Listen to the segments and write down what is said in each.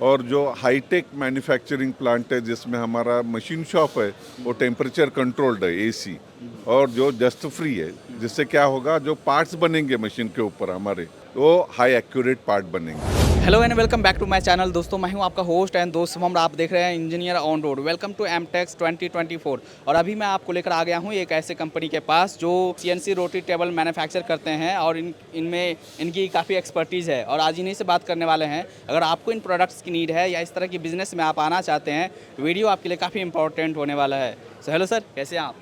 और जो hi tech manufacturing plant है जिसमें हमारा मशीन शॉप है वो टेम्परेचर कंट्रोल्ड है एसी, और जो डस्ट फ्री है, जिससे क्या होगा जो पार्ट्स बनेंगे मशीन के ऊपर हमारे वो हाई एक्यूरेट पार्ट बनेंगे। Hello and welcome back to my channel. दोस्तों मैं हूं आपका होस्ट एंड दोस्त हम आप देख रहे हैं engineer on road. Welcome to MTechs 2024। और अभी मैं आपको लेकर आ गया हूं एक ऐसे कंपनी के पास जो सीएनसी रोटी टेबल मैन्युफैक्चर करते हैं और इनमें इनकी काफ़ी एक्सपर्टीज़ है और आज इन्हीं से बात करने वाले हैं। अगर आपको इन प्रोडक्ट्स की नीड है या इस तरह की बिजनेस में आप आना चाहते हैं तो वीडियो आपके लिए काफ़ी इंपॉर्टेंट होने वाला है। सो हेलो सर, कैसे हैं आप?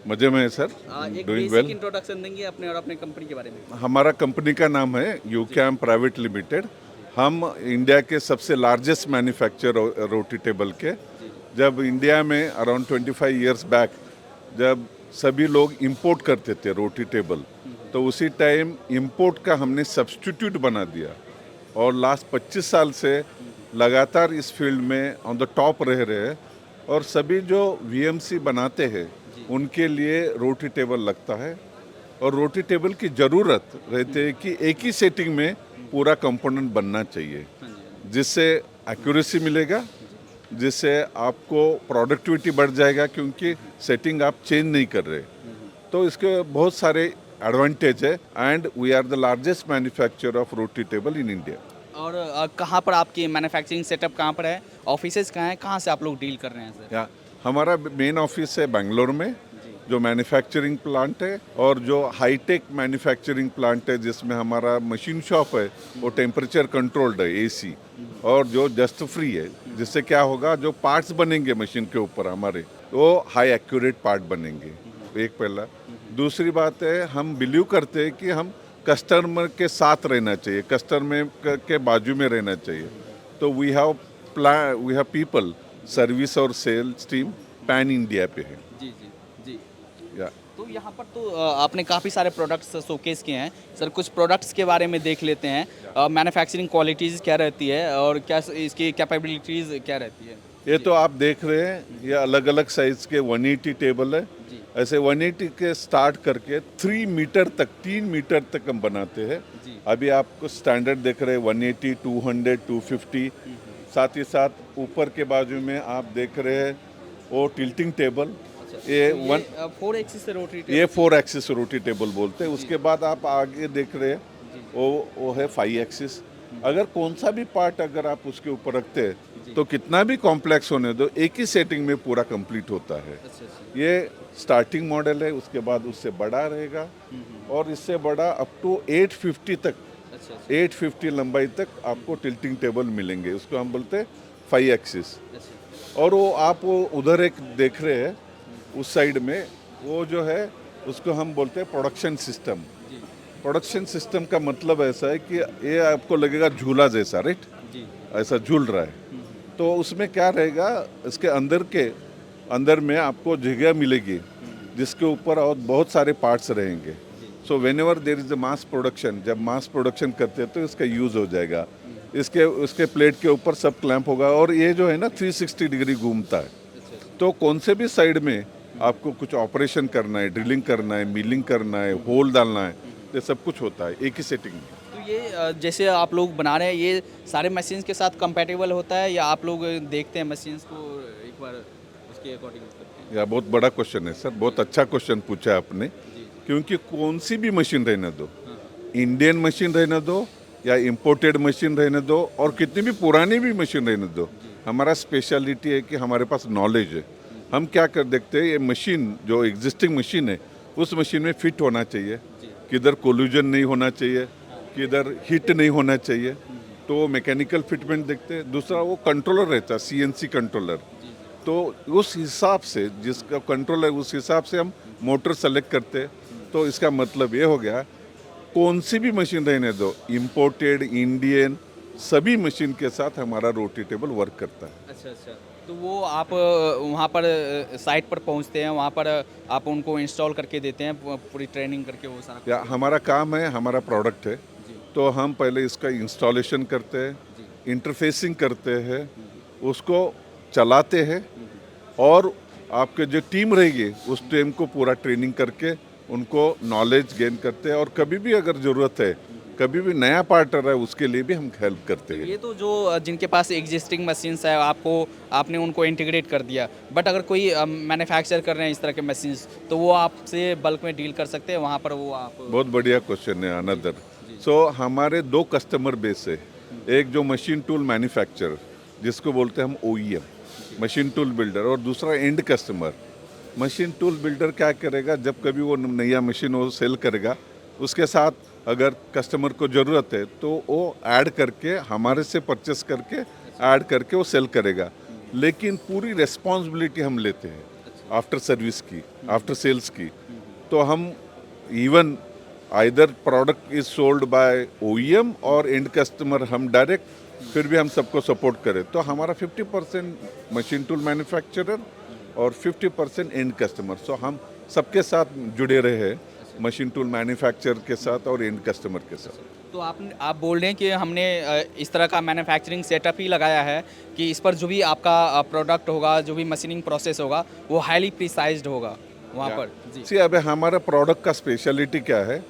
मजे में है सर, एक डूइंग बेसिक वेल। इंट्रोडक्शन देंगे अपने और अपने कंपनी के बारे में। हमारा कंपनी का नाम है यूकैम प्राइवेट लिमिटेड। हम इंडिया के सबसे लार्जेस्ट मैन्युफैक्चरर रोटी टेबल के। जब इंडिया में अराउंड 25 इयर्स बैक जब सभी लोग इंपोर्ट करते थे रोटी टेबल, तो उसी टाइम इंपोर्ट का हमने सब्स्टिट्यूट बना दिया और लास्ट 25 साल से लगातार इस फील्ड में ऑन द टॉप रह रहे हैं। और सभी जो वीएमसी बनाते हैं उनके लिए रोटी टेबल लगता है और रोटी टेबल की ज़रूरत रहती है कि एक ही सेटिंग में पूरा कंपोनेंट बनना चाहिए, जिससे एक्यूरेसी मिलेगा, जिससे आपको प्रोडक्टिविटी बढ़ जाएगा क्योंकि सेटिंग आप चेंज नहीं कर रहे। तो इसके बहुत सारे एडवांटेज है and we are the largest manufacturer of roti table in India. और कहाँ पर आपकी मैन्युफैक्चरिंग सेटअप कहाँ पर है? ऑफिसेज कहाँ हैं? कहाँ से आप लोग डील कर रहे हैं सर? या हमारा मेन ऑफिस है बेंगलोर में, जो मैन्युफैक्चरिंग प्लांट है, और जो हाईटेक मैन्युफैक्चरिंग प्लांट है जिसमें हमारा मशीन शॉप है वो टेम्परेचर कंट्रोल्ड है एसी, और जो डस्ट फ्री है, जिससे क्या होगा जो पार्ट्स बनेंगे मशीन के ऊपर हमारे वो हाई एक्यूरेट पार्ट बनेंगे। एक पहला। दूसरी बात है, हम बिलीव करते हैं कि हम कस्टमर के साथ रहना चाहिए, कस्टमर के बाजू में रहना चाहिए। तो वी हैव पीपल सर्विस और सेल्स टीम पैन इंडिया पे है। जी जी जी। या तो यहाँ पर तो आपने काफ़ी सारे प्रोडक्ट्स शोकेस किए हैं सर। कुछ प्रोडक्ट्स के बारे में देख लेते हैं। मैन्युफैक्चरिंग क्वालिटीज़ क्या रहती है और क्या इसकी कैपेबिलिटीज़ क्या रहती है? ये तो आप देख रहे हैं, ये अलग अलग साइज के 180 टेबल है। जी ऐसे 180 के स्टार्ट करके 3 मीटर तक, 3 मीटर तक हम बनाते हैं। जी। अभी आपको स्टैंडर्ड देख रहे हैं 180, 200, 250। साथ ही साथ ऊपर के बाजू में आप देख रहे हैं वो टिल्टिंग टेबल। अच्छा, ये तो वन 4 एक्सिस से रोटरी ये 4 एक्सिस रोटी टेबल बोलते हैं। उसके बाद आप आगे देख रहे हैं वो है 5 एक्सिस। अगर कौन सा भी पार्ट अगर आप उसके ऊपर रखते हैं तो कितना भी कॉम्प्लेक्स होने दो, एक ही सेटिंग में पूरा कंप्लीट होता है। अच्छा अच्छा। ये स्टार्टिंग मॉडल है, उसके बाद उससे बड़ा रहेगा और इससे बड़ा अप टू 850 तक, अच्छा अच्छा 850 लंबाई तक आपको टिल्टिंग टेबल मिलेंगे। उसको हम बोलते हैं 5 एक्सिस। अच्छा। और वो आप वो उधर एक देख रहे हैं उस साइड में, वो जो है उसको हम बोलते हैं प्रोडक्शन सिस्टम। जी प्रोडक्शन सिस्टम का मतलब ऐसा है कि ये आपको लगेगा झूला जैसा, राइट? जी। ऐसा झूल रहा है। तो उसमें क्या रहेगा, इसके अंदर में आपको जगह मिलेगी जिसके ऊपर और बहुत सारे पार्ट्स रहेंगे। So when ever there is a mass production, जब मास प्रोडक्शन करते हैं तो इसका यूज़ हो जाएगा। उसके प्लेट के ऊपर सब क्लैंप होगा और ये जो है ना 360 डिग्री घूमता है। तो कौन से भी साइड में आपको कुछ ऑपरेशन करना है, ड्रिलिंग करना है, मिलिंग करना है, होल डालना है, ये सब कुछ होता है एक ही सेटिंग में। तो ये जैसे आप लोग बना रहे हैं ये सारे मशीन्स के साथ कंपैटिबल होता है या आप लोग देखते हैं मशीन्स को एक बार उसके अकॉर्डिंग करते हैं? यह बहुत बड़ा क्वेश्चन है सर, बहुत अच्छा क्वेश्चन पूछा आपने। क्योंकि कौन सी भी मशीन रहने दो, इंडियन मशीन रहने दो या इम्पोर्टेड मशीन रहने दो और कितनी भी पुरानी भी मशीन रहने दो, हमारा स्पेशलिटी है कि हमारे पास नॉलेज है। हम क्या कर देखते हैं, ये मशीन जो एग्जिस्टिंग मशीन है उस मशीन में फिट होना चाहिए, किधर कोल्यूजन नहीं होना चाहिए, किधर हीट नहीं होना चाहिए। तो वो मैकेनिकल फिटमेंट देखते हैं। दूसरा वो कंट्रोलर रहता है, सीएनसी कंट्रोलर। तो उस हिसाब से जिसका कंट्रोल है उस हिसाब से हम मोटर सेलेक्ट करते हैं। तो इसका मतलब ये हो गया, कौन सी भी मशीन रहने दो, इंपोर्टेड, इंडियन, सभी मशीन के साथ हमारा रोटी टेबल वर्क करता है। अच्छा अच्छा। तो वो आप वहाँ पर साइट पर पहुँचते हैं, वहाँ पर आप उनको इंस्टॉल करके देते हैं पूरी ट्रेनिंग करके वो सारा? या हमारा काम है, हमारा प्रोडक्ट है, जी तो हम पहले इसका इंस्टॉलेशन करते हैं, जी। इंटरफेसिंग करते हैं, उसको चलाते हैं और आपके जो टीम रहेगी उस टीम को पूरा ट्रेनिंग करके उनको नॉलेज गेन करते हैं। और कभी भी अगर ज़रूरत है कभी भी नया पार्ट आ रहा है उसके लिए भी हम हेल्प करते हैं। ये तो जो जिनके पास एग्जिस्टिंग मशीन्स है आपने उनको इंटीग्रेट कर दिया, बट अगर कोई मैन्युफैक्चर कर रहे हैं इस तरह के मशीन्स तो वो आपसे बल्क में डील कर सकते हैं वहाँ पर वो आप। बहुत बढ़िया क्वेश्चन है अनदर। सो हमारे दो कस्टमर बेस है, एक जो मशीन टूल मैन्युफैक्चरर जिसको बोलते हैं हम OEM मशीन टूल बिल्डर, और दूसरा and customer. Machine tool builder क्या करेगा, जब कभी वो नया मशीन वो सेल करेगा उसके साथ अगर कस्टमर को ज़रूरत है तो वो ऐड करके हमारे से परचेस करके ऐड करके वो सेल करेगा, लेकिन पूरी रिस्पॉन्सिबिलिटी हम लेते हैं आफ्टर सर्विस की, आफ्टर सेल्स की। तो हम even either product is sold by OEM और एंड कस्टमर हम डायरेक्ट, फिर भी हम सबको सपोर्ट करें। तो हमारा 50% मशीन टूल मैन्युफैक्चरर और 50% एंड कस्टमर। सो हम सबके साथ जुड़े रहे हैं, मशीन टूल मैन्युफैक्चरर के साथ और एंड कस्टमर के साथ। तो आप बोल रहे हैं कि हमने इस तरह का मैन्युफैक्चरिंग सेटअप ही लगाया है कि इस पर जो भी आपका प्रोडक्ट होगा, जो भी मशीनिंग प्रोसेस होगा वो हाईली प्रिसाइज्ड होगा वहाँ पर जी। सी अब हमारा प्रोडक्ट का स्पेशलिटी क्या है,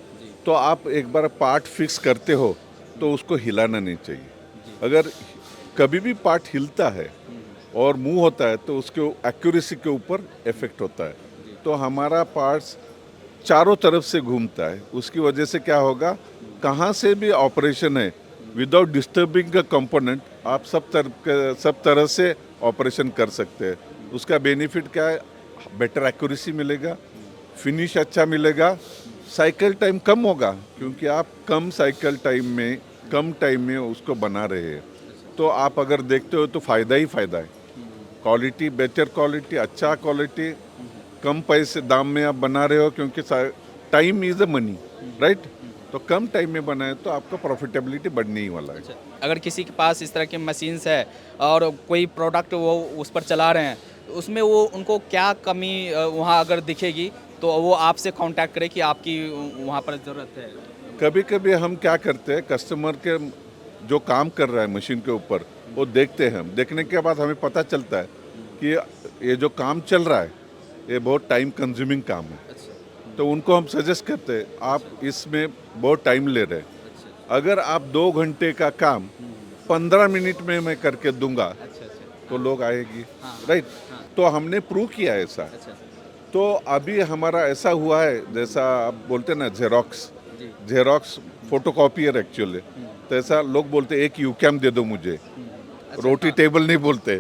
तो आप एक बार पार्ट फिक्स करते हो तो उसको हिलाना नहीं चाहिए। अगर कभी भी पार्ट हिलता है और मूव होता है तो उसके एक्यूरेसी के ऊपर इफेक्ट होता है। तो हमारा पार्ट्स चारों तरफ से घूमता है, उसकी वजह से क्या होगा, कहाँ से भी ऑपरेशन है विदाउट डिस्टर्बिंग का कंपोनेंट आप सब तरह से ऑपरेशन कर सकते हैं। उसका बेनिफिट क्या है, बेटर एक्यूरेसी मिलेगा, फिनिश अच्छा मिलेगा, साइकिल टाइम कम होगा क्योंकि आप कम साइकिल टाइम में कम टाइम में उसको बना रहे हैं। तो आप अगर देखते हो तो फ़ायदा ही फ़ायदा है। क्वालिटी, बेटर क्वालिटी, अच्छा क्वालिटी, कम पैसे दाम में आप बना रहे हो क्योंकि time is a money, right. तो कम टाइम में बनाए तो आपका प्रॉफिटेबिलिटी बढ़ने ही वाला है। अगर किसी के पास इस तरह के मशीन्स है और कोई प्रोडक्ट वो उस पर चला रहे हैं, उसमें वो उनको क्या कमी वहाँ अगर दिखेगी तो वो आपसे कांटेक्ट करे कि आपकी वहाँ पर ज़रूरत है। कभी कभी हम क्या करते हैं, कस्टमर के जो काम कर रहा है मशीन के ऊपर वो देखते हैं हम, देखने के बाद हमें पता चलता है कि ये जो काम चल रहा है ये बहुत टाइम कंज्यूमिंग काम है। तो उनको हम सजेस्ट करते हैं आप इसमें बहुत टाइम ले रहे हैं, अगर आप 2 घंटे का काम 15 मिनट में मैं करके दूंगा तो लोग आएगी, राइट। तो हमने प्रूव किया है ऐसा। तो अभी हमारा ऐसा हुआ है, जैसा आप बोलते हैं ना जेरोक्स फोटोकॉपियर एक्चुअली, तो ऐसा लोग बोलते एक यूकैम दे दो मुझे, रोटी टेबल नहीं बोलते।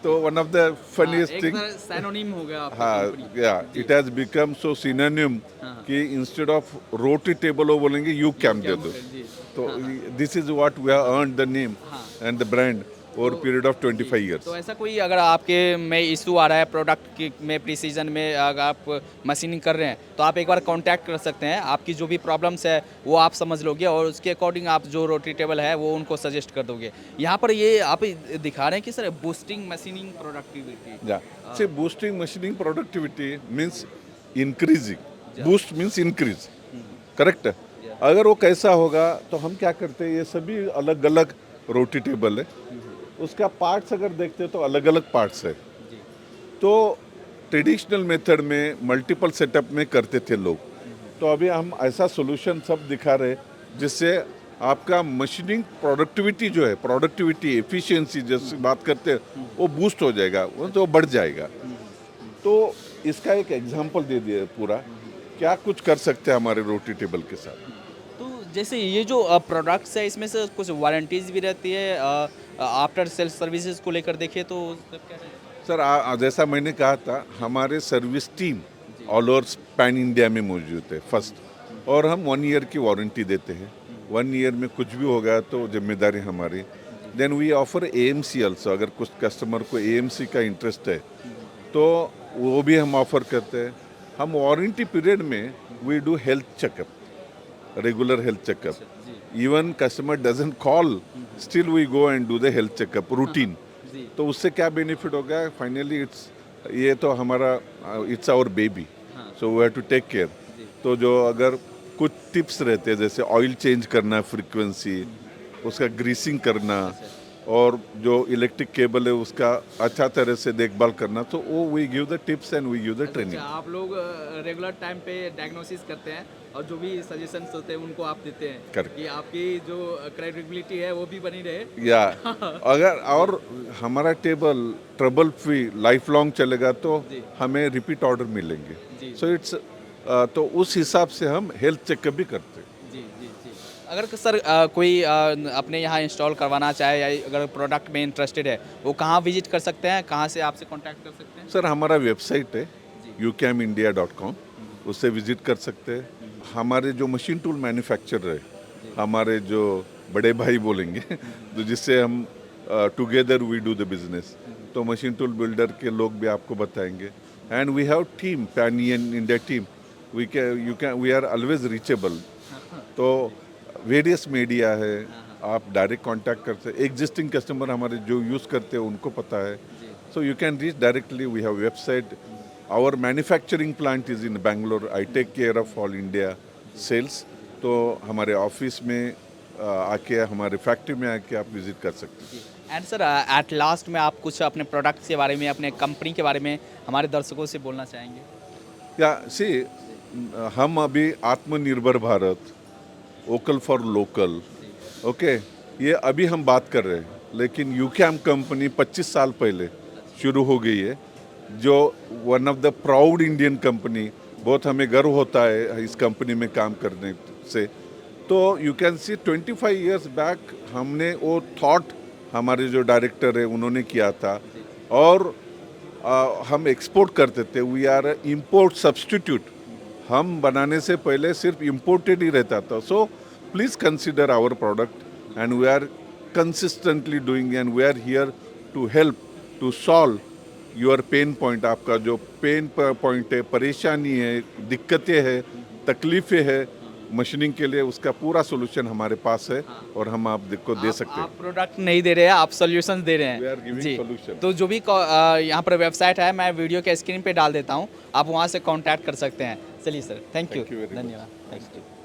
तो one of the funniest thing, synonym हो गया आपका हाँ कंपनी। या it has become so synonym कि इंस्टेड ऑफ रोटी टेबल वो बोलेंगे यूकैम दे दो। तो this is what we have earned the name and the brand over period of 25 years. तो ऐसा कोई अगर आपके में इशू आ रहा है प्रोडक्ट में प्रिसीजन में, अगर आप मशीनिंग कर रहे हैं तो आप एक बार कांटेक्ट कर सकते हैं, आपकी जो भी प्रॉब्लम्स है वो आप समझ लोगे और उसके अकॉर्डिंग आप जो रोटी टेबल है वो उनको सजेस्ट कर दोगे। यहाँ पर ये आप दिखा रहे हैं कि सर बूस्टिंग मशीनिंग प्रोडक्टिविटी। या से boosting machining productivity means increasing, boost means increase, correct. अगर वो कैसा होगा तो हम क्या करते हैं, ये सभी अलग अलग रोटी टेबल है, उसका पार्ट्स अगर देखते हो तो अलग अलग पार्ट्स है। तो ट्रेडिशनल मेथड में मल्टीपल सेटअप में करते थे लोग, तो अभी हम ऐसा सोल्यूशन सब दिखा रहे जिससे आपका मशीनिंग प्रोडक्टिविटी जो है, प्रोडक्टिविटी एफिशिएंसी जैसे बात करते हैं वो बूस्ट हो जाएगा, वो तो बढ़ जाएगा। तो इसका एक एग्जांपल दे दिया पूरा क्या कुछ कर सकते हैं हमारे रोटी टेबल के साथ। तो जैसे ये जो प्रोडक्ट्स है इसमें से कुछ वारंटीज भी रहती है, आफ्टर सेल सर्विसेज को लेकर देखिए तो सब क्या है? सर जैसा मैंने कहा था, हमारे service team all over pan India में मौजूद है फर्स्ट, और हम 1 ईयर की वारंटी देते हैं। 1 ईयर में कुछ भी हो गया तो जिम्मेदारी हमारी। Then we offer AMC also, अगर कुछ कस्टमर को AMC का इंटरेस्ट है तो वो भी हम ऑफर करते हैं। हम वारंटी पीरियड में we do health checkup, regular health checkup, even customer doesn't call, still we go and do the health checkup routine. तो उससे क्या बेनिफिट हो गया, फाइनली ये तो हमारा it's our baby, so we have to take care. तो जो अगर कुछ टिप्स रहते हैं जैसे ऑयल चेंज करना फ्रीक्वेंसी, उसका ग्रीसिंग करना, और जो इलेक्ट्रिक केबल है उसका अच्छा तरह से देखभाल करना, तो वो we give the tips and we give the अच्छा, ट्रेनिंग। आप लोग रेगुलर टाइम पे डायग्नोसिस करते हैं और जो भी सजेशंस होते हैं उनको आप देते हैं Correct. कि आपकी जो क्रेडिबिलिटी है वो भी बनी रहे। या अगर और हमारा table trouble free life long चलेगा तो जी। हमें रिपीट ऑर्डर मिलेंगे। जी। सो इट्स तो उस हिसाब से हम हेल्थ चेकअप भी करते हैं। जी जी जी। अगर सर कोई अपने यहाँ इंस्टॉल करवाना चाहे या अगर प्रोडक्ट में इंटरेस्टेड है वो कहाँ विजिट कर सकते हैं, कहाँ से आपसे कांटेक्ट कर सकते हैं? सर हमारा वेबसाइट है जी। ucamindia.com, उससे विजिट कर सकते हैं। हमारे जो मशीन टूल मैन्युफैक्चरर है, हमारे जो बड़े भाई बोलेंगे तो जिससे हम together we do the business, तो मशीन टूल बिल्डर के लोग भी आपको बताएंगे। And we have team, pan India team, we are always reachable. तो वेरियस मीडिया है, आप डायरेक्ट कांटेक्ट करते हैं। एग्जिस्टिंग कस्टमर हमारे जो यूज़ करते हैं उनको पता है, so you can reach directly. We have website, our manufacturing plant is in Bangalore, I take care of all India sales. तो हमारे ऑफिस में आके, हमारे फैक्ट्री में आके आप विजिट कर सकते हैं। एंड सर एट लास्ट में आप कुछ अपने प्रोडक्ट्स के बारे में, अपने कंपनी के बारे में हमारे दर्शकों से बोलना चाहेंगे? या सी, हम अभी आत्मनिर्भर Bharat, vocal for local, okay, ये अभी हम बात कर रहे हैं, लेकिन यूकैम कंपनी 25 साल पहले शुरू हो गई है, जो one of the proud Indian company. बहुत हमें गर्व होता है इस कंपनी में काम करने से। तो you can see 25 years back हमने वो थॉट, हमारे जो डायरेक्टर है उन्होंने किया था, और हम एक्सपोर्ट करते थे। वी आर इम्पोर्ट सब्स्टिट्यूट, हम बनाने से पहले सिर्फ इम्पोर्टेड ही रहता था। So please consider our product and we are consistently doing and we are here to help to solve your pain point. आपका जो पेन पॉइंट है, परेशानी है, दिक्कतें हैं, तकलीफ़ें हैं मशीनिंग के लिए, उसका पूरा सोल्यूशन हमारे पास है और हम आपको दे सकते आप हैं। प्रोडक्ट नहीं दे रहे हैं, आप सॉल्यूशंस दे रहे We are हैं। giving जी। solution. तो जो भी यहाँ पर वेबसाइट है मैं वीडियो के स्क्रीन पे डाल देता हूँ, आप वहाँ से कांटेक्ट कर सकते हैं। चलिए sir, thank you, Thank you very much. धन्यवाद, थैंक यू।